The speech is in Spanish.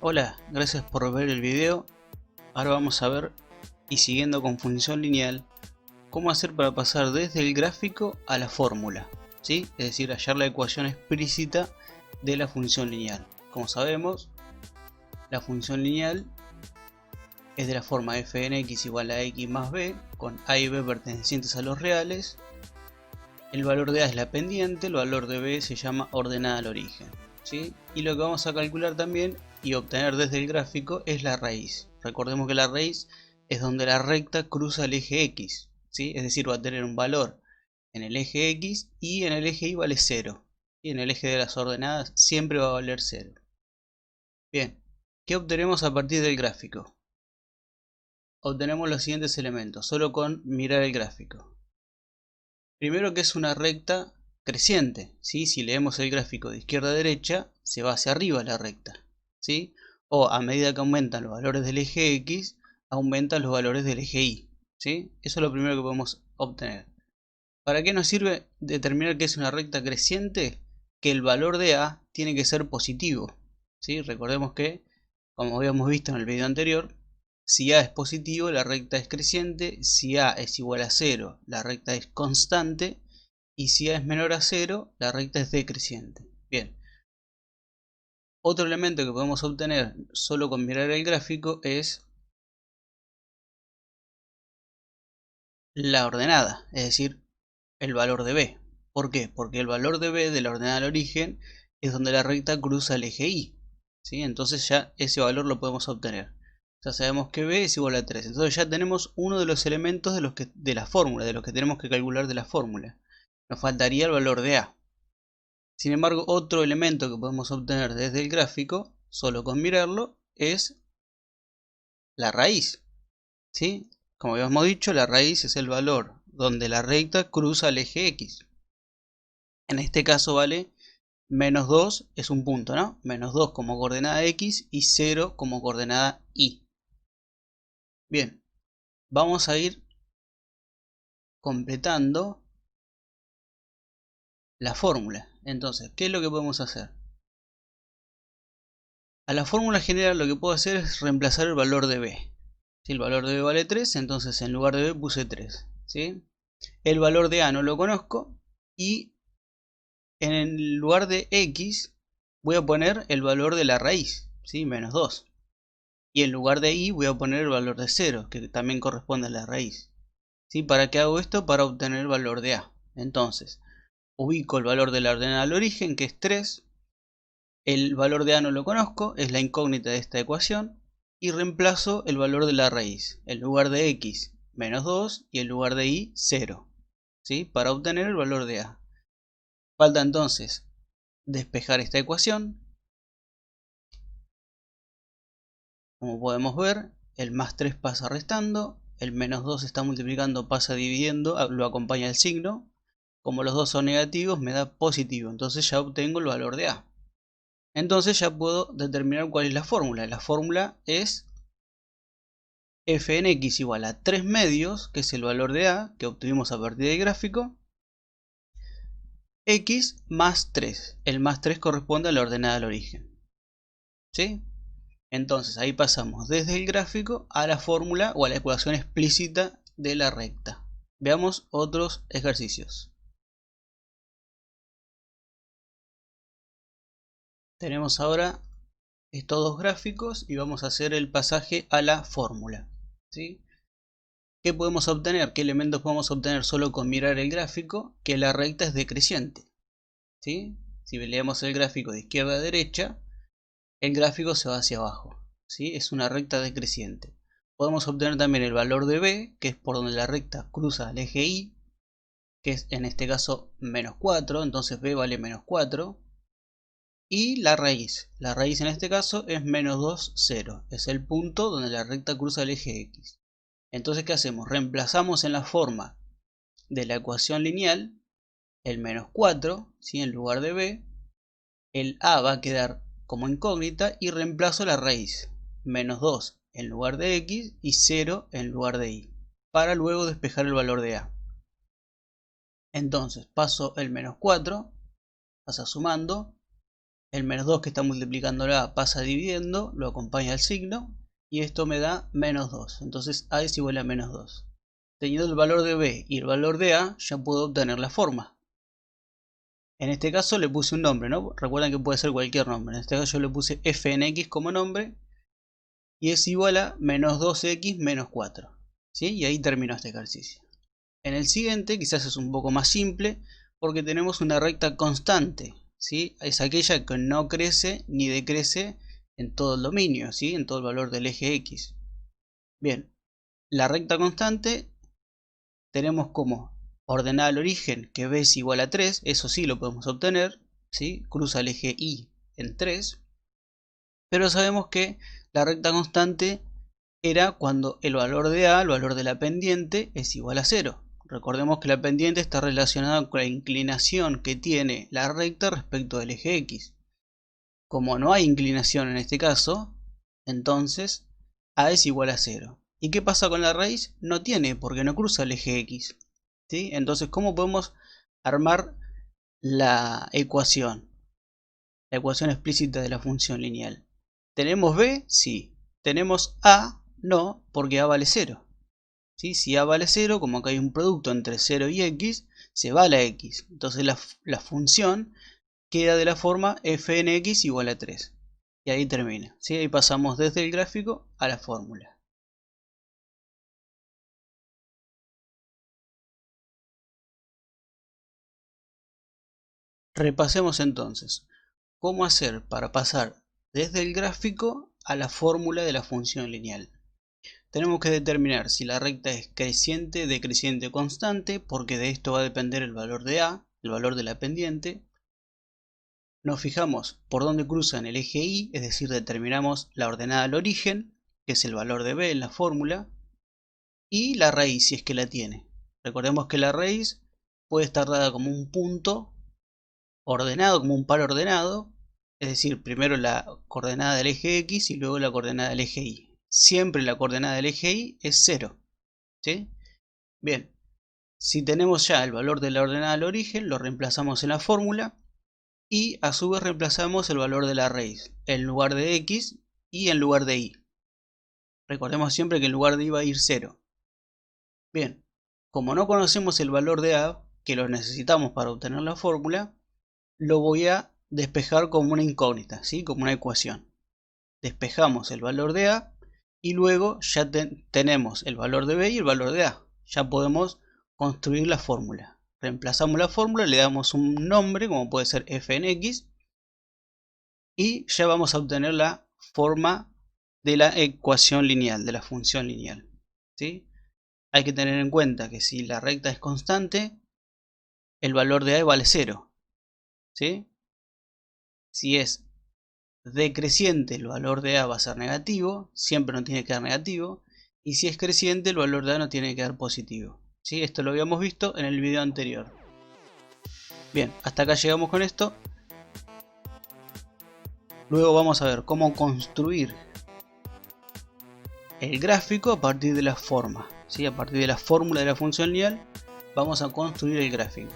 Hola, gracias por ver el video. Ahora vamos a ver, y siguiendo con función lineal, cómo hacer para pasar desde el gráfico a la fórmula, ¿sí? Es decir, hallar la ecuación explícita de la función lineal. Como sabemos, la función lineal es de la forma f en x igual a x más b, con a y b pertenecientes a los reales. El valor de a es la pendiente, el valor de b se llama ordenada al origen, ¿sí? Y lo que vamos a calcular también y obtener desde el gráfico es la raíz. Recordemos que la raíz es donde la recta cruza el eje x, ¿sí? Es decir, va a tener un valor en el eje x y en el eje y vale 0. Y en el eje de las ordenadas siempre va a valer 0. Bien, ¿qué obtenemos a partir del gráfico? Obtenemos los siguientes elementos, solo con mirar el gráfico. Primero que es una recta creciente, ¿sí? Si leemos el gráfico de izquierda a derecha, se va hacia arriba la recta, ¿sí? O a medida que aumentan los valores del eje X, aumentan los valores del eje Y, ¿sí? Eso es lo primero que podemos obtener. ¿Para qué nos sirve determinar que es una recta creciente? Que el valor de A tiene que ser positivo, ¿sí? Recordemos que, como habíamos visto en el video anterior, si A es positivo, la recta es creciente. Si A es igual a 0, la recta es constante. Y si A es menor a 0, la recta es decreciente. Bien. Otro elemento que podemos obtener solo con mirar el gráfico es la ordenada, es decir, el valor de B. ¿Por qué? Porque el valor de B de la ordenada al origen es donde la recta cruza el eje Y, ¿sí? Entonces ya ese valor lo podemos obtener. Ya sabemos que B es igual a 3. Entonces ya tenemos uno de los elementos de la fórmula, de los que tenemos que calcular de la fórmula. Nos faltaría el valor de A. Sin embargo, otro elemento que podemos obtener desde el gráfico, solo con mirarlo, es la raíz, ¿sí? Como habíamos dicho, la raíz es el valor donde la recta cruza el eje X. En este caso vale menos 2, es un punto, ¿no? Menos 2 como coordenada X y 0 como coordenada Y. Bien, vamos a ir completando la fórmula. Entonces, ¿qué es lo que podemos hacer? A la fórmula general lo que puedo hacer es reemplazar el valor de B. Si el valor de B vale 3, entonces en lugar de B puse 3, ¿sí? El valor de A no lo conozco y en el lugar de X voy a poner el valor de la raíz, ¿sí? Menos 2. Y en lugar de Y voy a poner el valor de 0, que también corresponde a la raíz, ¿sí? ¿Para qué hago esto? Para obtener el valor de A. Entonces, ubico el valor de la ordenada al origen, que es 3. El valor de A no lo conozco, es la incógnita de esta ecuación. Y reemplazo el valor de la raíz. En lugar de X, menos 2. Y en lugar de Y, 0. ¿Sí? Para obtener el valor de A. Falta entonces despejar esta ecuación. Como podemos ver, el más 3 pasa restando. El menos 2 está multiplicando, pasa dividiendo, lo acompaña el signo. Como los dos son negativos, me da positivo. Entonces ya obtengo el valor de A. Entonces ya puedo determinar cuál es la fórmula. La fórmula es f en x igual a 3 medios, que es el valor de A que obtuvimos a partir del gráfico, x más 3. El más 3 corresponde a la ordenada al origen, ¿sí? Entonces ahí pasamos desde el gráfico a la fórmula o a la ecuación explícita de la recta. Veamos otros ejercicios. Tenemos ahora estos dos gráficos y vamos a hacer el pasaje a la fórmula, ¿sí? ¿Qué podemos obtener? ¿Qué elementos podemos obtener solo con mirar el gráfico? Que la recta es decreciente, ¿sí? Si leemos el gráfico de izquierda a derecha, el gráfico se va hacia abajo, ¿sí? Es una recta decreciente. Podemos obtener también el valor de B, que es por donde la recta cruza el eje Y, que es en este caso menos 4, entonces B vale menos 4. Y la raíz en este caso es menos 2, 0. Es el punto donde la recta cruza el eje X. Entonces, ¿qué hacemos? Reemplazamos en la forma de la ecuación lineal el menos 4, ¿sí? En lugar de B. El A va a quedar como incógnita y reemplazo la raíz. Menos 2 en lugar de X y 0 en lugar de Y. Para luego despejar el valor de A. Entonces paso el menos 4, pasa sumando. El menos 2 que está multiplicándola pasa dividiendo, lo acompaña el signo y esto me da menos 2. Entonces A es igual a menos 2. Teniendo el valor de B y el valor de A, ya puedo obtener la forma. En este caso le puse un nombre, ¿no? Recuerden que puede ser cualquier nombre. En este caso yo le puse f en x como nombre y es igual a menos 2x menos 4. ¿Sí? Y ahí terminó este ejercicio. En el siguiente quizás es un poco más simple porque tenemos una recta constante. ¿Sí? Es aquella que no crece ni decrece en todo el dominio, ¿sí? En todo el valor del eje x. Bien, la recta constante tenemos como ordenada al origen que b es igual a 3, eso sí lo podemos obtener, ¿sí? Cruza el eje y en 3, pero sabemos que la recta constante era cuando el valor de a, el valor de la pendiente, es igual a 0. Recordemos que la pendiente está relacionada con la inclinación que tiene la recta respecto del eje x. Como no hay inclinación en este caso, entonces a es igual a 0. ¿Y qué pasa con la raíz? No tiene, porque no cruza el eje x. ¿Sí? Entonces, ¿cómo podemos armar la ecuación? La ecuación explícita de la función lineal. ¿Tenemos b? Sí. ¿Tenemos a? No, porque a vale 0. ¿Sí? Si a vale 0, como acá hay un producto entre 0 y x, se va a la x. Entonces la función queda de la forma f en x igual a 3. Y ahí termina. ¿Sí? Ahí pasamos desde el gráfico a la fórmula. Repasemos entonces. ¿Cómo hacer para pasar desde el gráfico a la fórmula de la función lineal? Tenemos que determinar si la recta es creciente, decreciente o constante, porque de esto va a depender el valor de a, el valor de la pendiente. Nos fijamos por dónde cruzan el eje y, es decir, determinamos la ordenada al origen, que es el valor de b en la fórmula, y la raíz, si es que la tiene. Recordemos que la raíz puede estar dada como un punto ordenado, como un par ordenado, es decir, primero la coordenada del eje x y luego la coordenada del eje y. Siempre la coordenada del eje y es 0. ¿Sí? Bien, si tenemos ya el valor de la ordenada al origen, lo reemplazamos en la fórmula y a su vez reemplazamos el valor de la raíz en lugar de x y en lugar de y. Recordemos siempre que en lugar de y va a ir 0. Bien, como no conocemos el valor de a, que lo necesitamos para obtener la fórmula, lo voy a despejar como una incógnita, ¿sí? Como una ecuación. Despejamos el valor de a y luego ya tenemos el valor de b y el valor de a. Ya podemos construir la fórmula. Reemplazamos la fórmula, le damos un nombre como puede ser f en x y ya vamos a obtener la forma de la ecuación lineal, de la función lineal. ¿Sí? Hay que tener en cuenta que si la recta es constante, el valor de a vale 0. ¿Sí? Si es decreciente, el valor de a va a ser negativo, siempre no tiene que dar negativo, y si es creciente, el valor de a no tiene que dar positivo. ¿Sí? Esto lo habíamos visto en el video anterior. Bien, hasta acá llegamos con esto. Luego vamos a ver cómo construir el gráfico a partir de la forma. ¿Sí? A partir de la fórmula de la función lineal vamos a construir el gráfico.